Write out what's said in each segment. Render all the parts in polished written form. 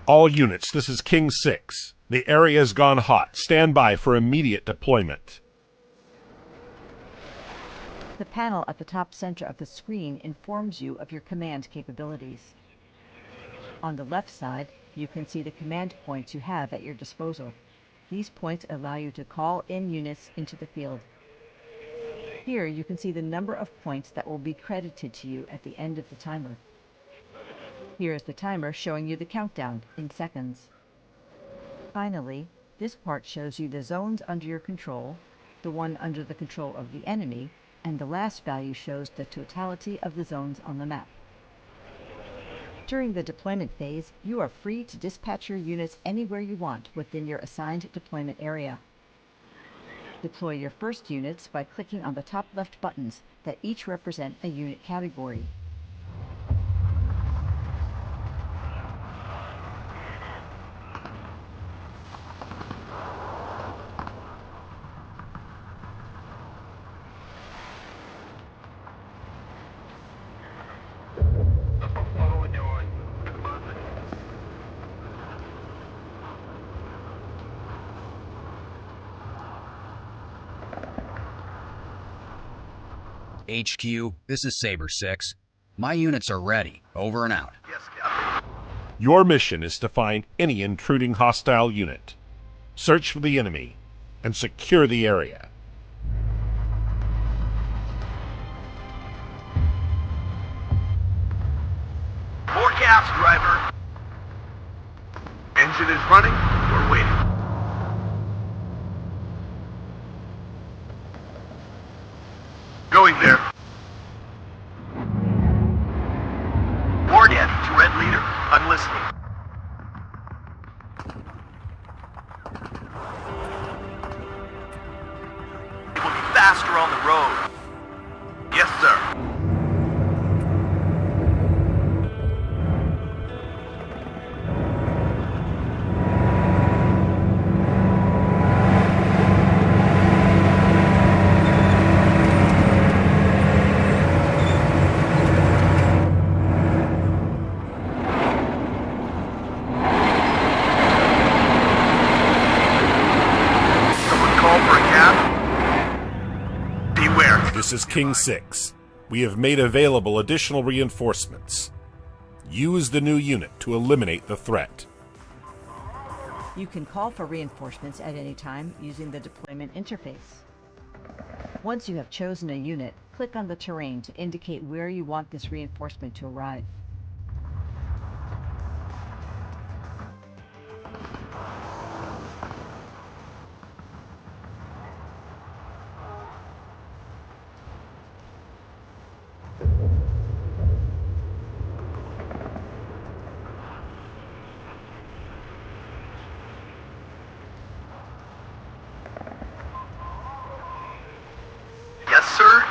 All units, this is King 6. The area has gone hot. Stand by for immediate deployment. The panel at the top center of the screen informs you of your command capabilities. On the left side, you can see the command points you have at your disposal. These points allow you to call in units into the field. Here you can see the number of points that will be credited to you at the end of the timer. Here is the timer showing you the countdown in seconds. Finally, this part shows you the zones under your control, the one under the control of the enemy, and the last value shows the totality of the zones on the map. During the deployment phase, you are free to dispatch your units anywhere you want within your assigned deployment area. Deploy your first units by clicking on the top left buttons that each represent a unit category. HQ, this is Saber 6. My units are ready. Over and out. Yes, Captain. Your mission is to find any intruding hostile unit, search for the enemy, and secure the area. More gas, driver. Engine is running. We're waiting. Going there. War Daddy to Red Leader. I'm listening. It will be faster on the road. Yes, sir. This is King 6. We have made available additional reinforcements. Use the new unit to eliminate the threat. You can call for reinforcements at any time using the deployment interface. Once you have chosen a unit, click on the terrain to indicate where you want this reinforcement to arrive. Yes, sir.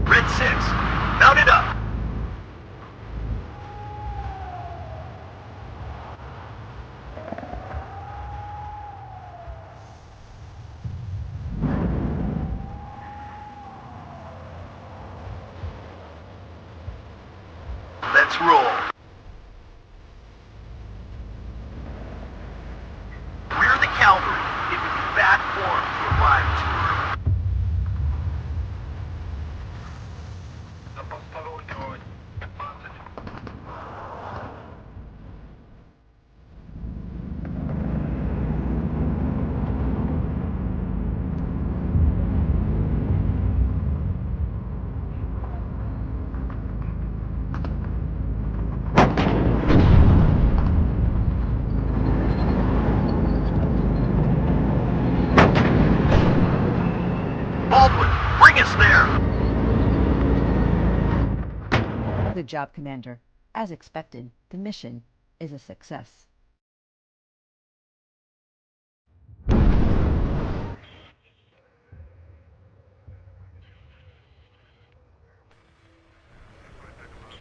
Red 6, mount it up. Let's roll. We're the cavalry. It would be bad form to arrive too early. Baldwin, bring us there! Good job, Commander. As expected, the mission is a success.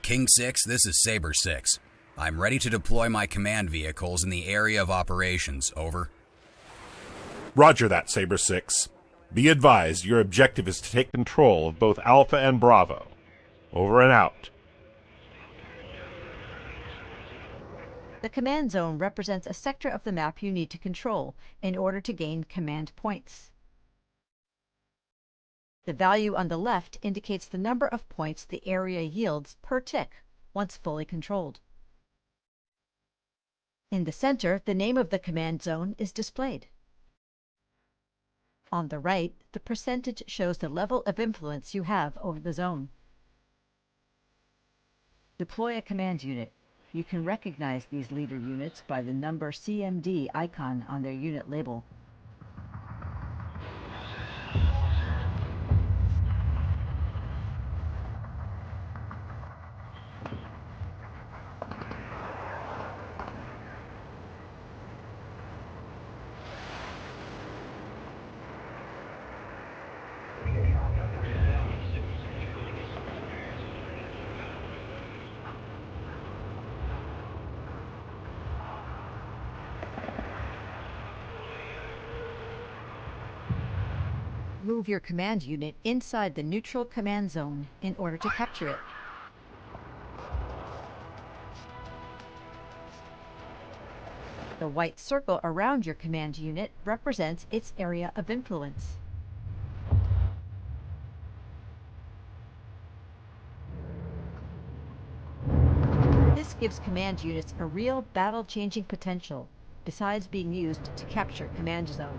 King 6, this is Saber 6. I'm ready to deploy my command vehicles in the area of operations. Over. Roger that, Saber 6. Be advised, your objective is to take control of both Alpha and Bravo. Over and out. The command zone represents a sector of the map you need to control in order to gain command points. The value on the left indicates the number of points the area yields per tick once fully controlled. In the center, the name of the command zone is displayed. On the right, the percentage shows the level of influence you have over the zone. Deploy a command unit. You can recognize these leader units by the number CMD icon on their unit label. Move your command unit inside the neutral command zone in order to capture it. The white circle around your command unit represents its area of influence. This gives command units a real battle-changing potential, besides being used to capture command zone.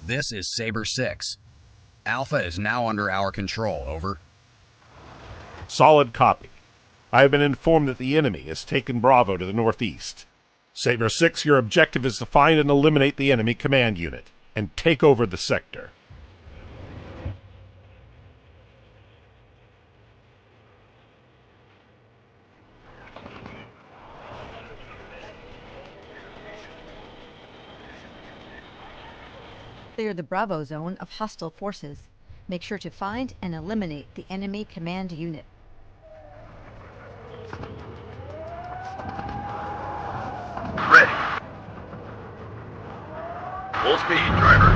This is Saber 6. Alpha is now under our control. Over. Solid copy. I have been informed that the enemy has taken Bravo to the northeast. Saber 6, your objective is to find and eliminate the enemy command unit and take over the sector. Clear the Bravo zone of hostile forces. Make sure to find and eliminate the enemy command unit. Ready. Full speed, driver.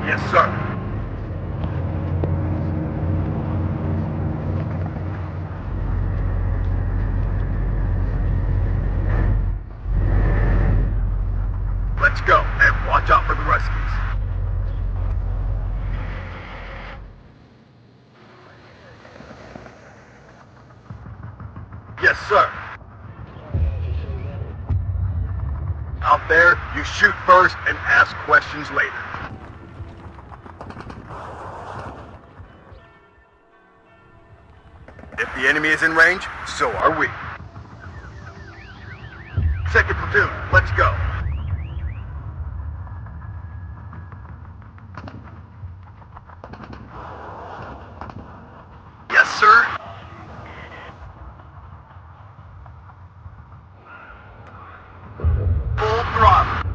Yes, sir. Let's go, and watch out for the Ruskies. Yes, sir. Out there, you shoot first and ask questions later. If the enemy is in range, so are we. Second platoon, let's go. Yes, sir. Full throttle.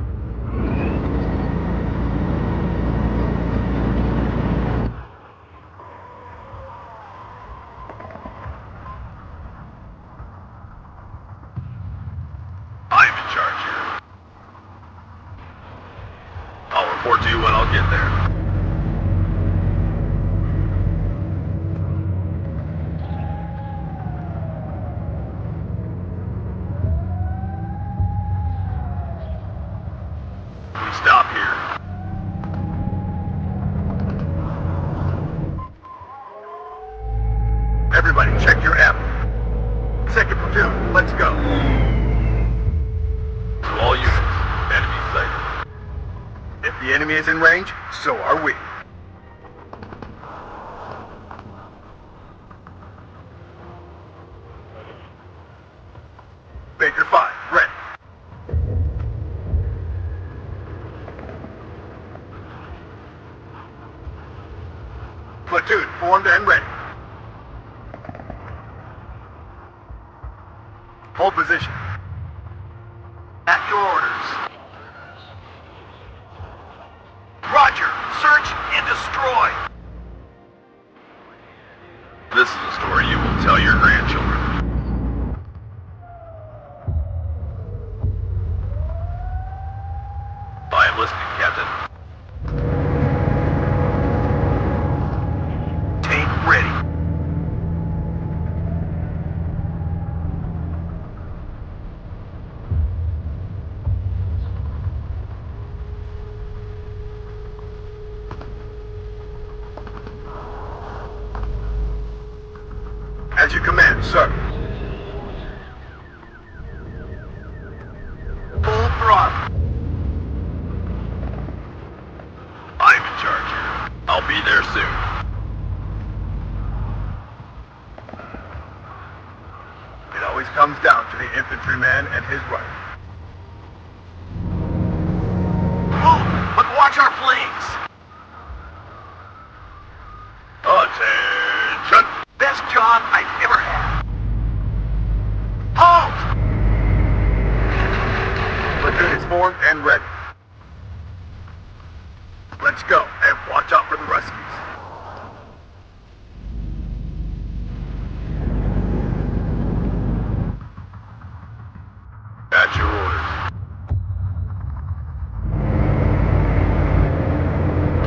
I'm in charge here. I'll report to you when I'll get there. enemy is in range, so are we. Baker 5, ready. Platoon, formed and ready. Hold position. At your orders. Roger, search and destroy. This is a story you will tell your grandchildren. I am listening, Captain. Tank ready. As you command, sir. Full throttle. I'm in charge here. I'll be there soon. It always comes down to the infantryman and his rifle. Move, but watch our flanks. Attention! Best job I've ever had. Halt! Platoon is formed and ready. Let's go, and watch out for the Ruskies. At your orders.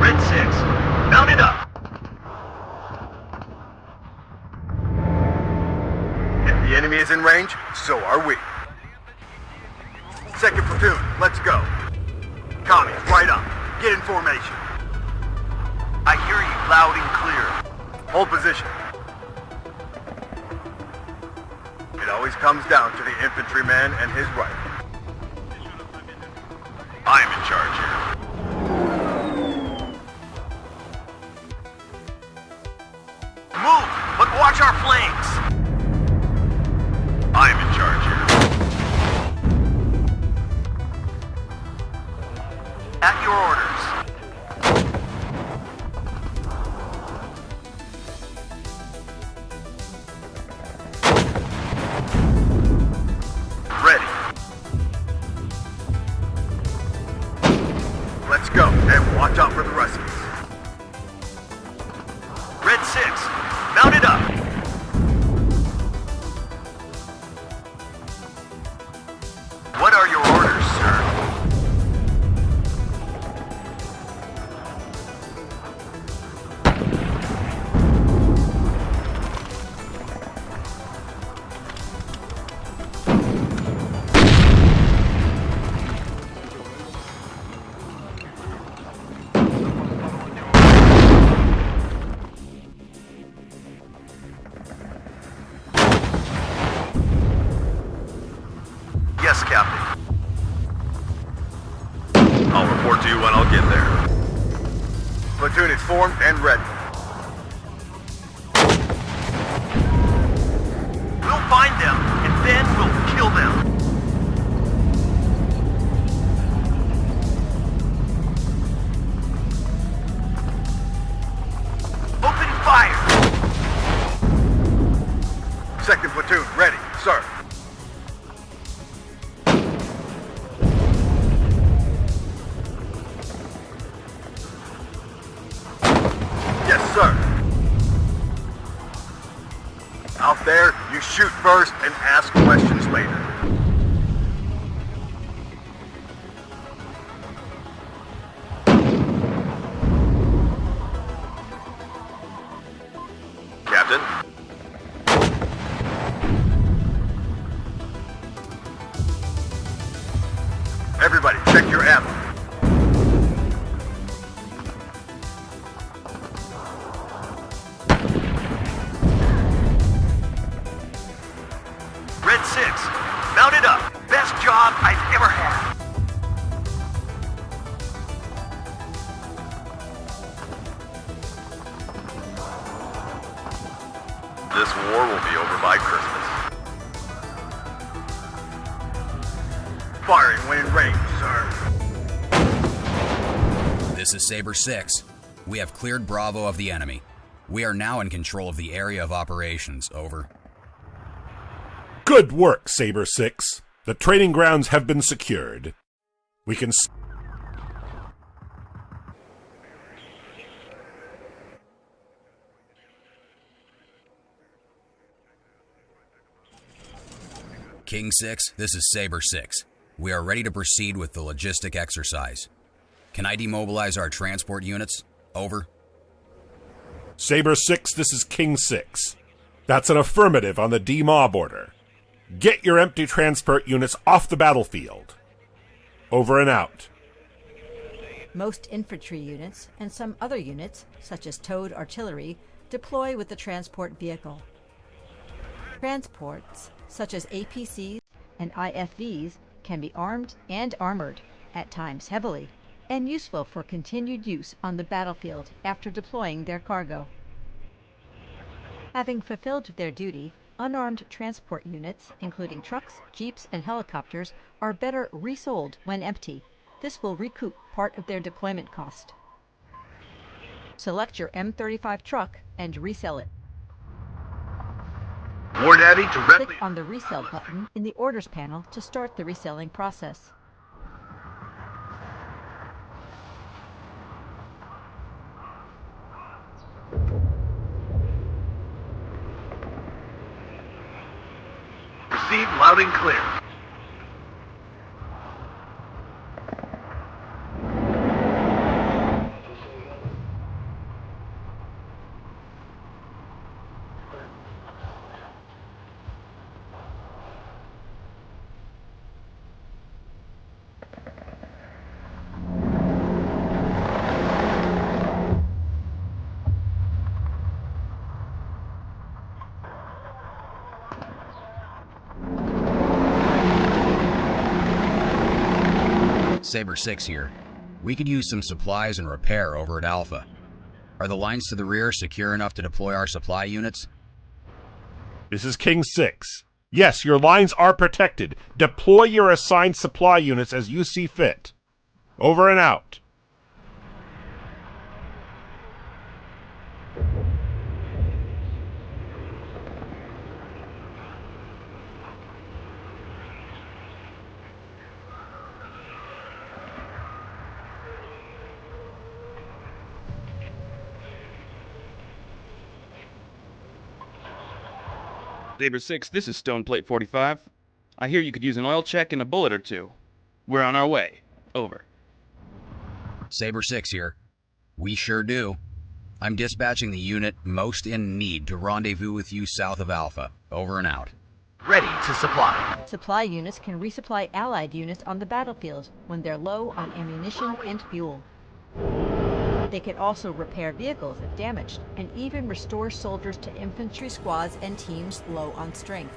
Red 6, mount it up. If the enemy is in range, so are we. Second platoon, let's go. Commies, right up. Get in formation. I hear you loud and clear. Hold position. It always comes down to the infantryman and his rifle. I'm in charge here. Move, but watch our flanks. I'm in charge here. At your orders. Ready. Let's go, and watch out for the Ruskies. Red 6, mount it up. What are your orders, sir? Yes, Captain. I'll report to you when I'll get there. Platoon is formed and ready. We'll find them, and then we'll kill them. Open fire! Second platoon, ready, sir. Yes, sir. Out there, you shoot first and ask questions later. Captain? Everybody, check your ammo. Red 6, mount it up. Best job I've ever had. firing when in range, sir. This is Saber 6. We have cleared Bravo of the enemy. We are now in control of the area of operations. Over. Good work, Saber 6. The training grounds have been secured. We can... King 6, this is Saber 6. We are ready to proceed with the logistic exercise. Can I demobilize our transport units? Over. Saber 6, this is King 6. That's an affirmative on the demob order. Get your empty transport units off the battlefield. Over and out. Most infantry units and some other units, such as towed artillery, deploy with the transport vehicle. Transports, such as APCs and IFVs, can be armed and armored, at times heavily, and useful for continued use on the battlefield after deploying their cargo. Having fulfilled their duty, unarmed transport units, including trucks, jeeps, and helicopters, are better resold when empty. This will recoup part of their deployment cost. Select your M35 truck and resell it. War Navy directly... Click on the Resell button in the Orders panel to start the reselling process. Received loud and clear. Saber 6 here. We could use some supplies and repair over at Alpha. Are the lines to the rear secure enough to deploy our supply units? This is King 6. Yes, your lines are protected. Deploy your assigned supply units as you see fit. Over and out. Saber 6, this is Stoneplate 45. I hear you could use an oil check and a bullet or two. We're on our way. Over. Saber 6 here. We sure do. I'm dispatching the unit most in need to rendezvous with you south of Alpha. Over and out. Ready to supply. Supply units can resupply Allied units on the battlefield when they're low on ammunition and fuel. They can also repair vehicles if damaged, and even restore soldiers to infantry squads and teams low on strength.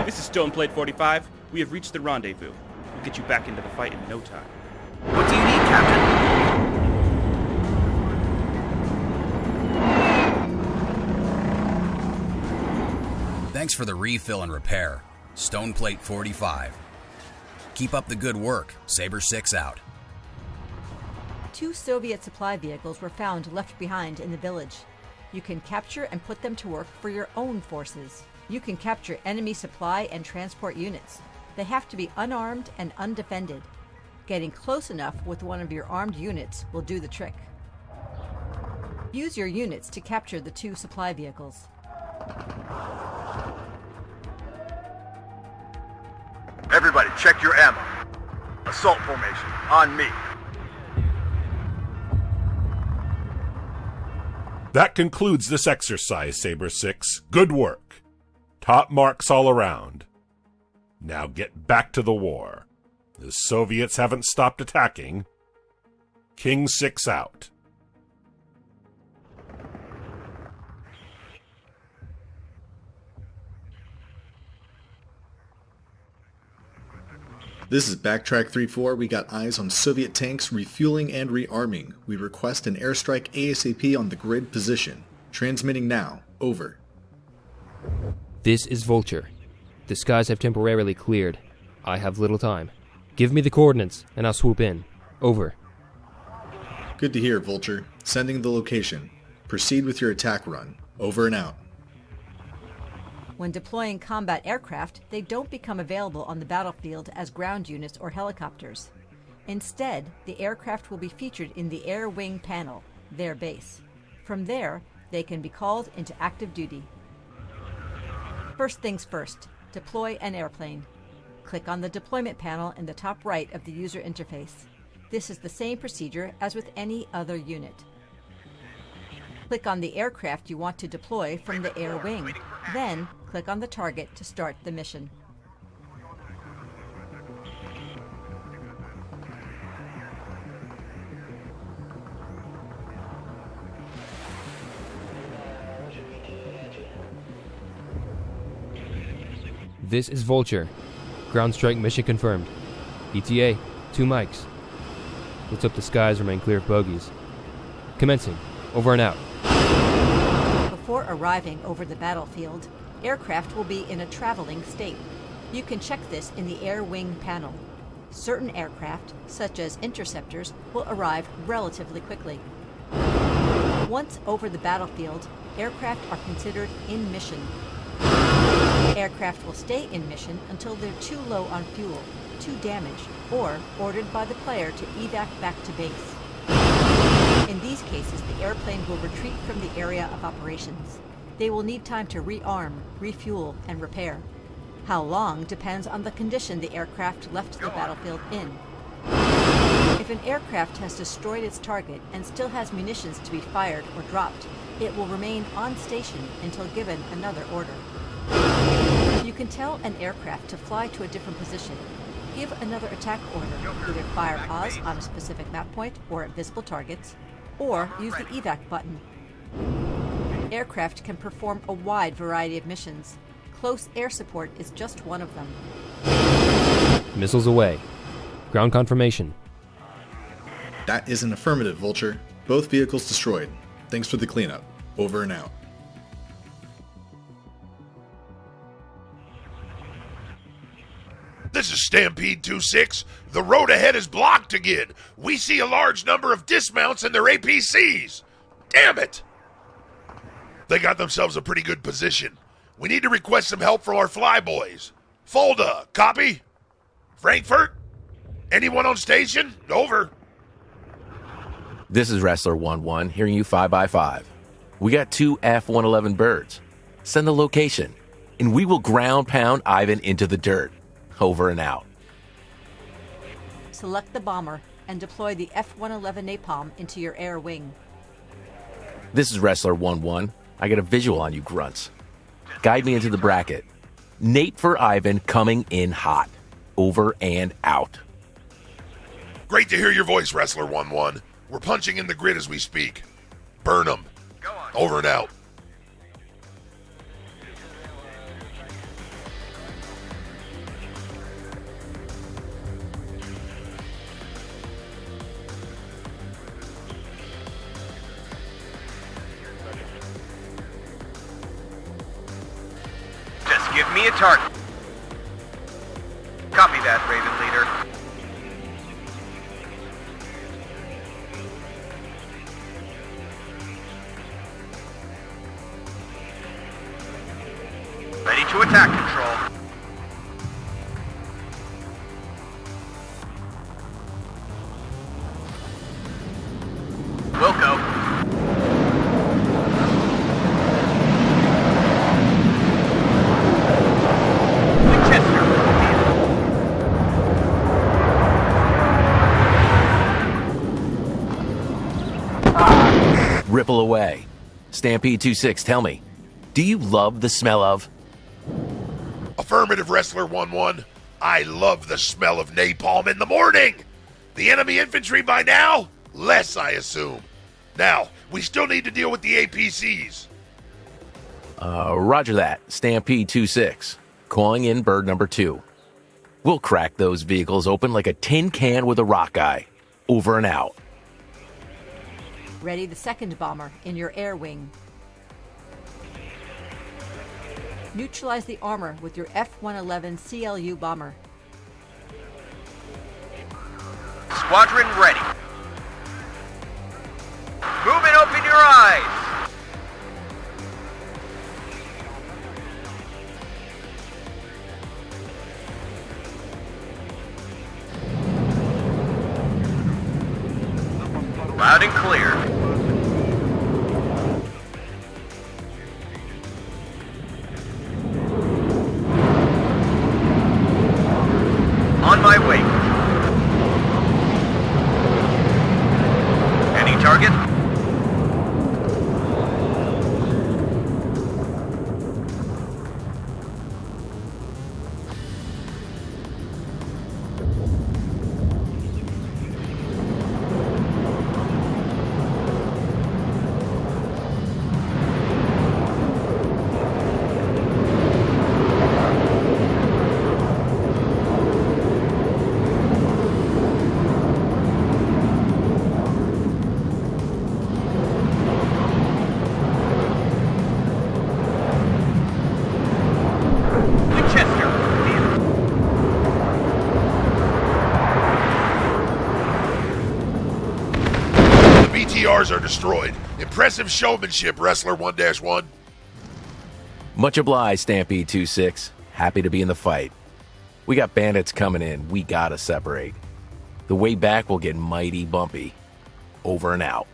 This is Stoneplate 45. We have reached the rendezvous. We'll get you back into the fight in no time. What do you need, Captain? Thanks for the refill and repair. Stoneplate 45. Keep up the good work. Saber 6 out. 2 Soviet supply vehicles were found left behind in the village. You can capture and put them to work for your own forces. You can capture enemy supply and transport units. They have to be unarmed and undefended. Getting close enough with one of your armed units will do the trick. Use your units to capture the 2 supply vehicles. Everybody, check your ammo. Assault formation, on me. That concludes this exercise, Saber 6. Good work. Top marks all around. Now get back to the war. The Soviets haven't stopped attacking. King 6 out. This is Backtrack 3-4. We got eyes on Soviet tanks refueling and rearming. We request an airstrike ASAP on the grid position. Transmitting now. Over. This is Vulture. The skies have temporarily cleared. I have little time. Give me the coordinates, and I'll swoop in. Over. Good to hear, Vulture. Sending the location. Proceed with your attack run. Over and out. When deploying combat aircraft, they don't become available on the battlefield as ground units or helicopters. Instead, the aircraft will be featured in the Air Wing panel, their base. From there, they can be called into active duty. First things first, deploy an airplane. Click on the deployment panel in the top right of the user interface. This is the same procedure as with any other unit. Click on the aircraft you want to deploy from the air wing. Then, click on the target to start the mission. This is Vulture. Ground strike mission confirmed. ETA, 2 mics. Let's hope the skies remain clear of bogeys. Commencing. Over and out. Before arriving over the battlefield, aircraft will be in a traveling state. You can check this in the Air Wing panel. Certain aircraft, such as Interceptors, will arrive relatively quickly. Once over the battlefield, aircraft are considered in mission. Aircraft will stay in mission until they're too low on fuel, too damaged, or ordered by the player to evac back to base. In these cases, the airplane will retreat from the area of operations. They will need time to rearm, refuel, and repair. How long depends on the condition the aircraft left the battlefield in. If an aircraft has destroyed its target and still has munitions to be fired or dropped, it will remain on station until given another order. You can tell an aircraft to fly to a different position. Give another attack order, either fire pause on a specific map point or at visible targets, or use the evac button. Aircraft can perform a wide variety of missions. Close air support is just one of them. Missiles away. Ground confirmation. That is an affirmative, Vulture. Both vehicles destroyed. Thanks for the cleanup. Over and out. This is Stampede 2-6. The road ahead is blocked again. We see a large number of dismounts and their APCs. Damn it! They got themselves a pretty good position. We need to request some help from our flyboys. Fulda, copy? Frankfurt? Anyone on station? Over. This is Wrestler 1-1, hearing you 5x5. We got 2 F-111 birds. Send the location, and we will ground pound Ivan into the dirt. Over and out. Select the bomber and deploy the F-111 napalm into your air wing. This is Wrestler 1-1. I got a visual on you grunts. Guide me into the bracket. Nate for Ivan coming in hot. Over and out. Great to hear your voice, Wrestler 1-1. We're punching in the grid as we speak. Burn 'em. Over and out. Just give me a target. Copy that, Raven Leader. Ready to attack, Control. Wilco. Ripple away. Stampede 2-6, tell me, do you love the smell of... Affirmative, Wrestler 1-1. I love the smell of napalm in the morning. The enemy infantry by now? Less, I assume. Now, we still need to deal with the APCs. Roger that. Stampede 2-6. Calling in bird number 2. We'll crack those vehicles open like a tin can with a rock eye. Over and out. Ready the second bomber in your air wing. Neutralize the armor with your F-111 CLU bomber. Squadron ready. Move and open your eyes. Loud and clear. On my way. Any target? BTRs are destroyed. Impressive showmanship, Wrestler 1-1. Much obliged, Stampede 2-6. Happy to be in the fight. We got bandits coming in. We gotta separate. The way back will get mighty bumpy. Over and out.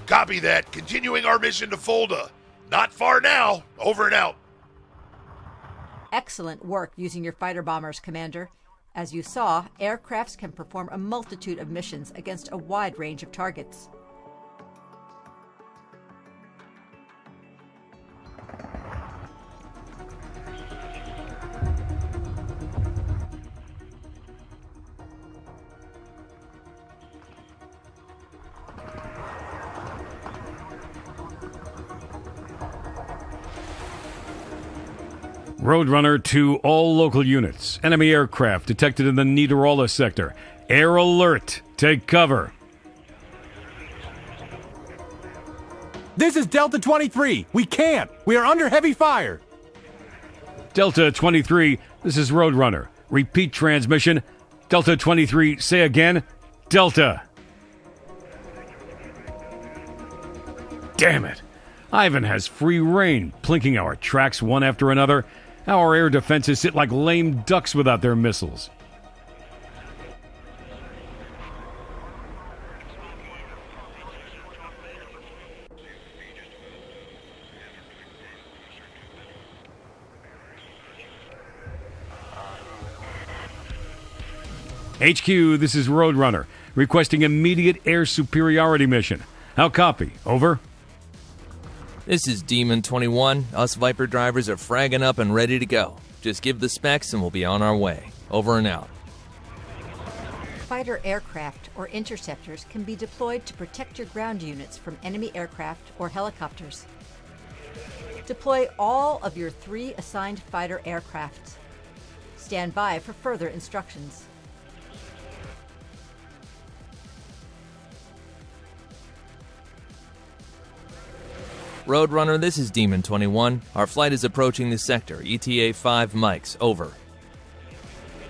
Copy that. Continuing our mission to Fulda. Not far now. Over and out. Excellent work using your fighter bombers, Commander. As you saw, aircrafts can perform a multitude of missions against a wide range of targets. Roadrunner to all local units. Enemy aircraft detected in the Niederola sector. Air alert. Take cover. This is Delta 23. We can't. We are under heavy fire. Delta 23, this is Roadrunner. Repeat transmission. Delta 23, say again. Delta. Damn it. Ivan has free reign, plinking our tracks one after another. Our air defenses sit like lame ducks without their missiles. HQ, this is Roadrunner, requesting immediate air superiority mission. How copy? Over. This is Demon 21. Us Viper drivers are fragging up and ready to go. Just give the specs and we'll be on our way. Over and out. Fighter aircraft or interceptors can be deployed to protect your ground units from enemy aircraft or helicopters. Deploy all of your 3 assigned fighter aircraft. Stand by for further instructions. Roadrunner, this is Demon 21. Our flight is approaching the sector. ETA 5 mics. Over.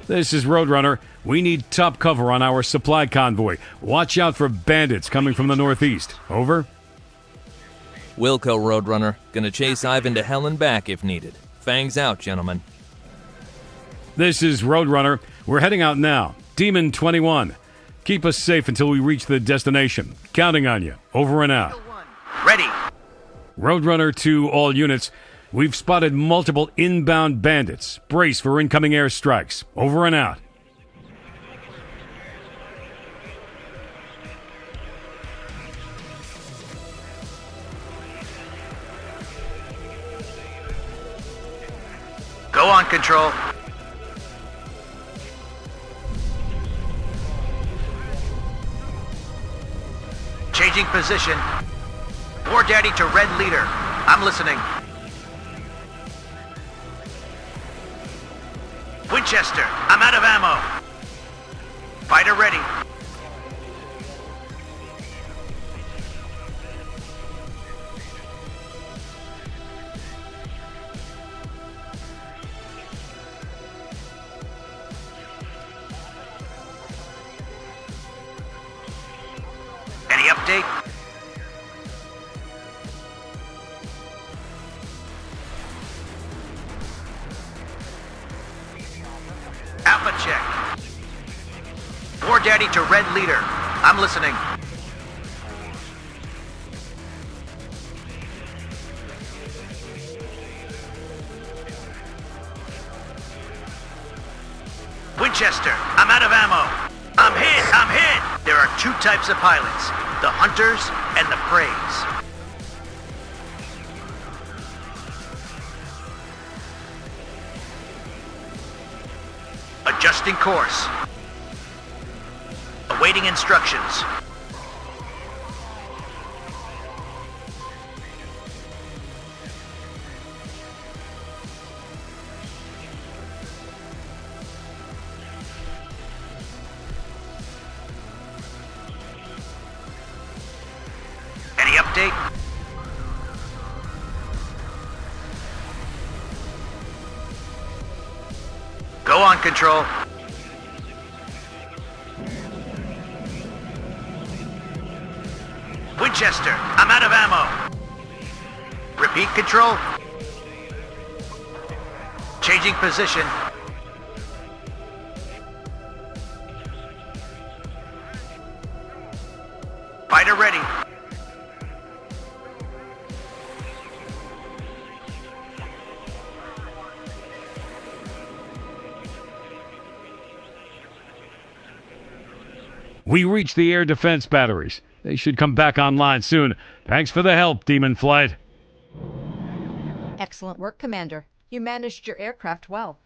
This is Roadrunner. We need top cover on our supply convoy. Watch out for bandits coming from the northeast. Over. Wilco, Roadrunner. Gonna chase Ivan to hell and back if needed. Fangs out, gentlemen. This is Roadrunner. We're heading out now. Demon 21. Keep us safe until we reach the destination. Counting on you. Over and out. Ready. Roadrunner to all units. We've spotted multiple inbound bandits. Brace for incoming airstrikes. Over and out. Go on, Control. Changing position. War Daddy to Red Leader. I'm listening. Winchester, I'm out of ammo. Fighter ready. update? Alpha check. War Daddy to Red Leader. I'm listening. Winchester, I'm out of ammo. I'm hit! There are two types of pilots, the hunters and the preys. Adjusting course. Awaiting instructions. Any update? Go on, Control. Winchester, I'm out of ammo. Repeat, Control. Changing position. Fighter ready. We reached the air defense batteries. They should come back online soon. Thanks for the help, Demon Flight. Excellent work, Commander. You managed your aircraft well.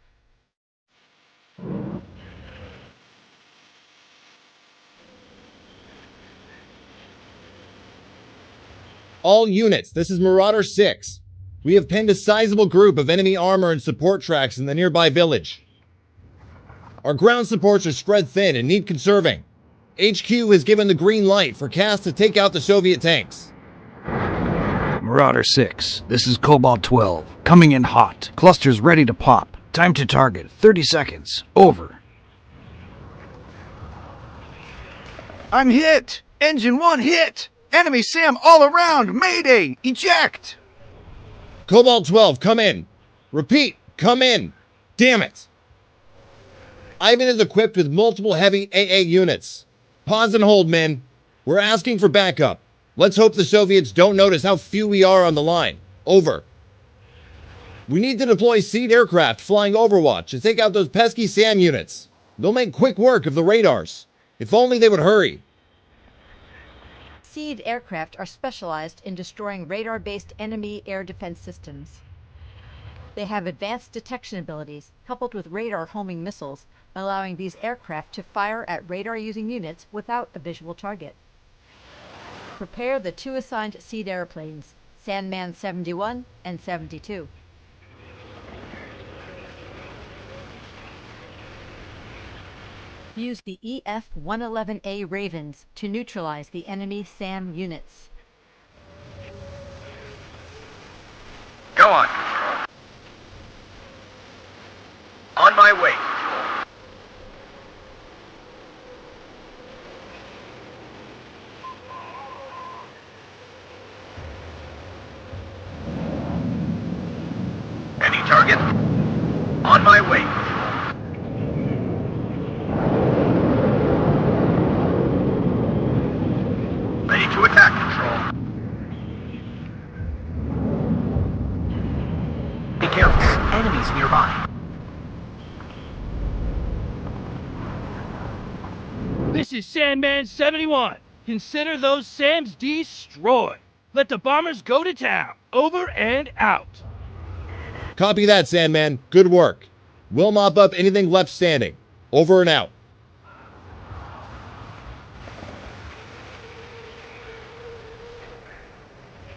All units, this is Marauder 6. We have pinned a sizable group of enemy armor and support tracks in the nearby village. Our ground supports are spread thin and need conserving. HQ has given the green light for CAS to take out the Soviet tanks. Marauder 6, this is Cobalt 12. Coming in hot. Clusters ready to pop. Time to target, 30 seconds. Over. I'm hit! Engine 1 hit! Enemy SAM all around! Mayday! Eject! Cobalt 12, come in. Repeat, come in. Damn it. Ivan is equipped with multiple heavy AA units. Pause and hold, men. We're asking for backup. Let's hope the Soviets don't notice how few we are on the line. Over. We need to deploy SEAD aircraft flying Overwatch to take out those pesky SAM units. They'll make quick work of the radars. If only they would hurry. SEAD aircraft are specialized in destroying radar-based enemy air defense systems. They have advanced detection abilities, coupled with radar homing missiles, allowing these aircraft to fire at radar-using units without a visual target. Prepare the two assigned SEAD airplanes, Sandman 71 and 72. Use the EF-111A Ravens to neutralize the enemy SAM units. Go on, Control. On my way. Any target? On my way. Ready to attack, Control. Be careful. Enemies nearby. This is Sandman 71. Consider those SAMs destroyed. Let the bombers go to town. Over and out. Copy that, Sandman. Good work. We'll mop up anything left standing. Over and out.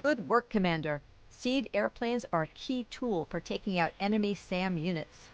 Good work, Commander. SEAD airplanes are a key tool for taking out enemy SAM units.